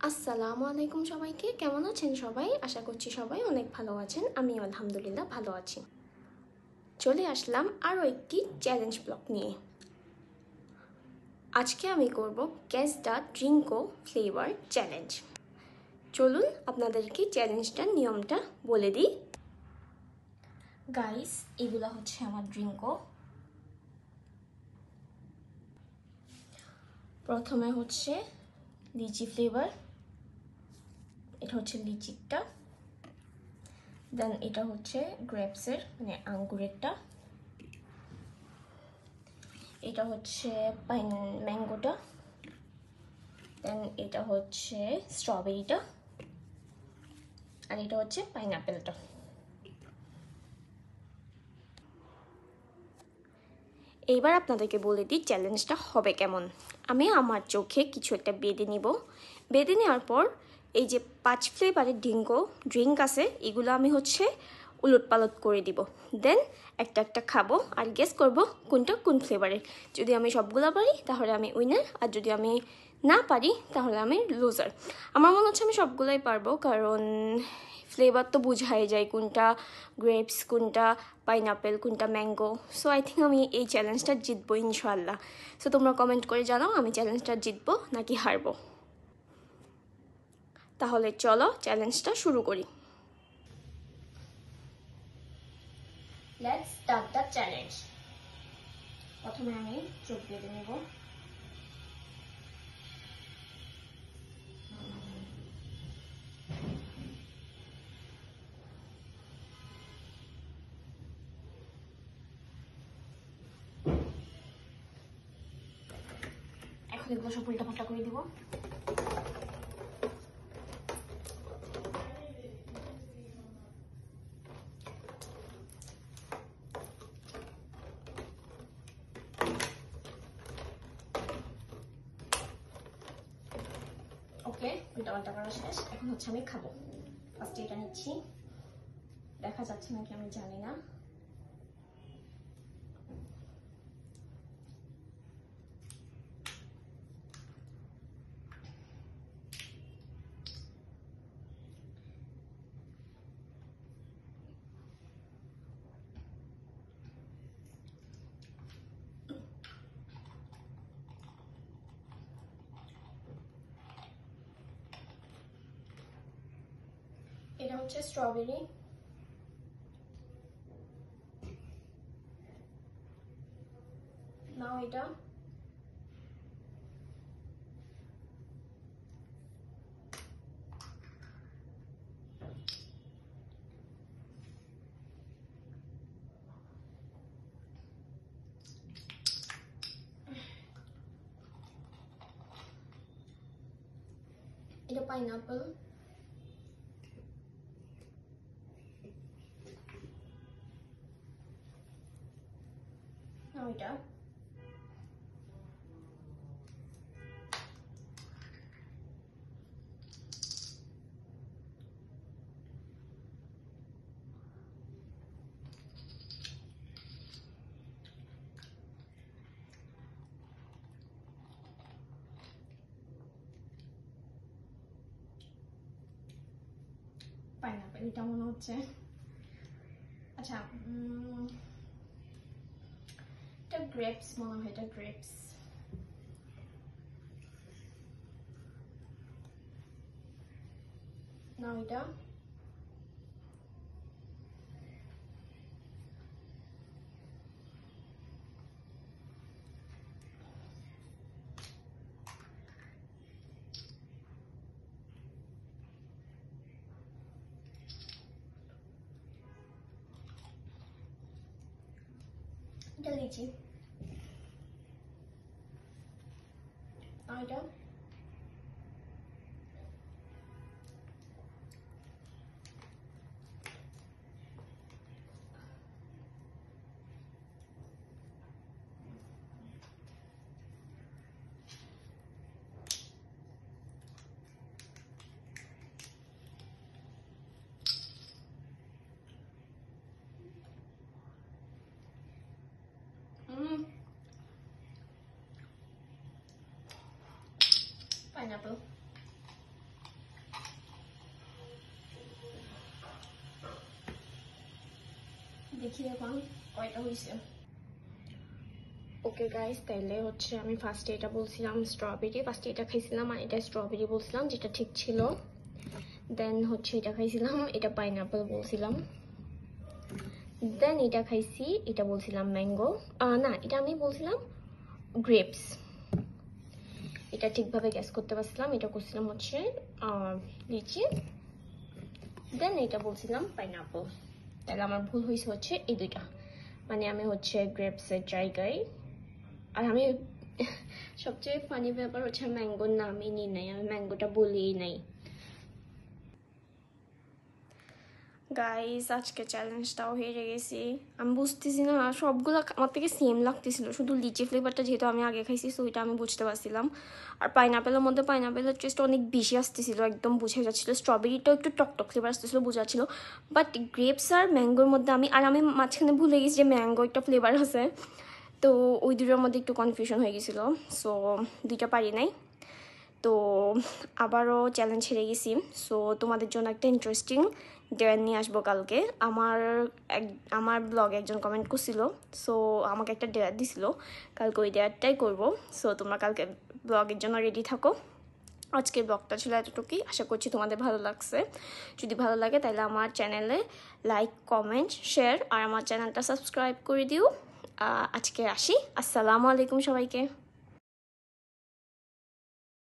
আসসালামু আলাইকুম সবাইকে। কেমন আছেন সবাই? আশা করছি সবাই অনেক ভালো আছেন। আমি আলহামদুলিল্লাহ ভালো আছি। চলে আসলাম আরও একটি চ্যালেঞ্জ ব্লগ নিয়ে। আজকে আমি করব গেস দ্য ড্রিঙ্কো ফ্লেভার চ্যালেঞ্জ। চলুন আপনাদেরকে চ্যালেঞ্জটার নিয়মটা বলে দিই। গাইস, এগুলা হচ্ছে আমার ড্রিঙ্কো। প্রথমে হচ্ছে লিচি ফ্লেভার, এটা হচ্ছে লিচিটা। দেন এটা হচ্ছে গ্রেপসের মানে আঙ্গুরেরটা। এটা হচ্ছে ম্যাঙ্গোটা। দেন এটা হচ্ছে স্ট্রবেরিটা, আর এটা হচ্ছে পাইনাপেলটা। এইবার আপনাদেরকে বলে দিই চ্যালেঞ্জটা হবে কেমন। আমি আমার চোখে কিছু একটা বেঁধে নিব। বেঁধে নেওয়ার পর এই যে 5 ফ্লেভারের ড্রিঙ্ক আছে, এগুলো আমি হচ্ছে উলট পালট করে দিব। দেন একটা একটা খাবো আর গেস করব কোনটা কোন ফ্লেভারের। যদি আমি সবগুলো পারি তাহলে আমি উইনার, আর যদি আমি না পারি তাহলে আমি লুজার। আমার মনে হচ্ছে আমি সবগুলোই পারবো, কারণ ফ্লেভার তো বোঝাই যায় কোনটা গ্রেপস, কোনটা পাইনাপেল, কোনটা ম্যাঙ্গো। সো আই থিঙ্ক আমি এই চ্যালেঞ্জটা জিতবো ইনশাল্লাহ। সো তোমরা কমেন্ট করে জানাও আমি চ্যালেঞ্জটা জিতবো নাকি হারবো। তাহলে চলো চ্যালেঞ্জটা শুরু করি। Let's start the challenge. প্রথমে আমি চোখ বেঁধে নেব। এখন এগুলো সব উল্টাপাল্টা করে দিব। ওকে, উল্টাপাল্টা করা শেষ। এখন হচ্ছে আমি খাবো। ফার্স্ট এটা নিচ্ছি। দেখা যাচ্ছে নাকি আমি জানি না। এটা হচ্ছে স্ট্রবেরি। নাও এটা এটা পাইনাপেল। নাও এটা পাইনাপেল, এটা মনে হচ্ছে। আচ্ছা, এটা গ্রেপস মনে হয়। এটা গ্রেপস। নাও এটা এটা লিচি। নাও এটা পাইনাপেল। দেখি এখন কয়টা হয়েছে। ওকে গাইস, তাইলে হচ্ছে আমি ফার্স্টে এটা বলছিলাম স্ট্রবেরি, ফার্স্টে এটা খাইছিলাম আর এটা স্ট্রবেরি বলছিলাম, যেটা ঠিক ছিল। দেন হচ্ছে এটা খাইছিলাম, এটা পাইনাপল বলছিলাম। দেন এটা খাইছি, এটা বলছিলাম ম্যাঙ্গো, না এটা আমি বলছিলাম গ্রেপস। এটা ঠিকভাবে গ্যাস করতে পারছিলাম, এটা করছিলাম হচ্ছে লিচি। দেন এটা বলছিলাম পাইনাপল। তাহলে আমার ভুল হয়েছে হচ্ছে এই দুইটা, মানে আমি হচ্ছে গ্রেপসের জায়গায়। আর আমি সবচেয়ে ফানি ব্যাপার হচ্ছে ম্যাঙ্গোর নামই নিই নাই, আমি ম্যাঙ্গোটা বলিই নাই। গাইস, আজকে চ্যালেঞ্জটাও হেরে গেছি। আমি বুঝতেছি না, সবগুলো আমার থেকে সেম লাগতেছিল, শুধু লিচি ফ্লেভারটা যেহেতু আমি আগে খাইছি সো ওইটা আমি বুঝতে পারছিলাম। আর পাইনাপেলের মধ্যে পাইনাপেলের টেস্ট অনেক বেশি আসতেছিল, একদম বোঝা যাচ্ছিল। স্ট্রবেরিটাও একটু টকটক ফ্লেভার আসতেছিল, বোঝা ছিল। বাট গ্রেপস আর ম্যাঙ্গোর মধ্যে আমি মাঝখানে ভুলে গেছি যে ম্যাঙ্গো একটা ফ্লেভার আছে, তো ওই দুটোর মধ্যে একটু কনফিউশন হয়ে গেছিলো, সো দুইটা পারি নাই। তো আবারও চ্যালেঞ্জ হেরে গেছি। সো তোমাদের জন্য একটা ইন্টারেস্টিং ডেয়ার নিয়ে আসবো কালকে। আমার ব্লগে একজন কমেন্ট করছিল, সো আমাকে একটা ডেয়ার দিছিল, কালকে ওই ডেয়ারটাই করবো। সো তোমরা কালকে ব্লগের জন্য রেডি থাকো। আজকের ব্লগটা ছিল এতটুকুই, আশা করছি তোমাদের ভালো লাগছে। যদি ভালো লাগে তাহলে আমার চ্যানেলে লাইক, কমেন্ট, শেয়ার আর আমার চ্যানেলটা সাবস্ক্রাইব করে দিও। আজকে আসি, আসসালামু আলাইকুম সবাইকে।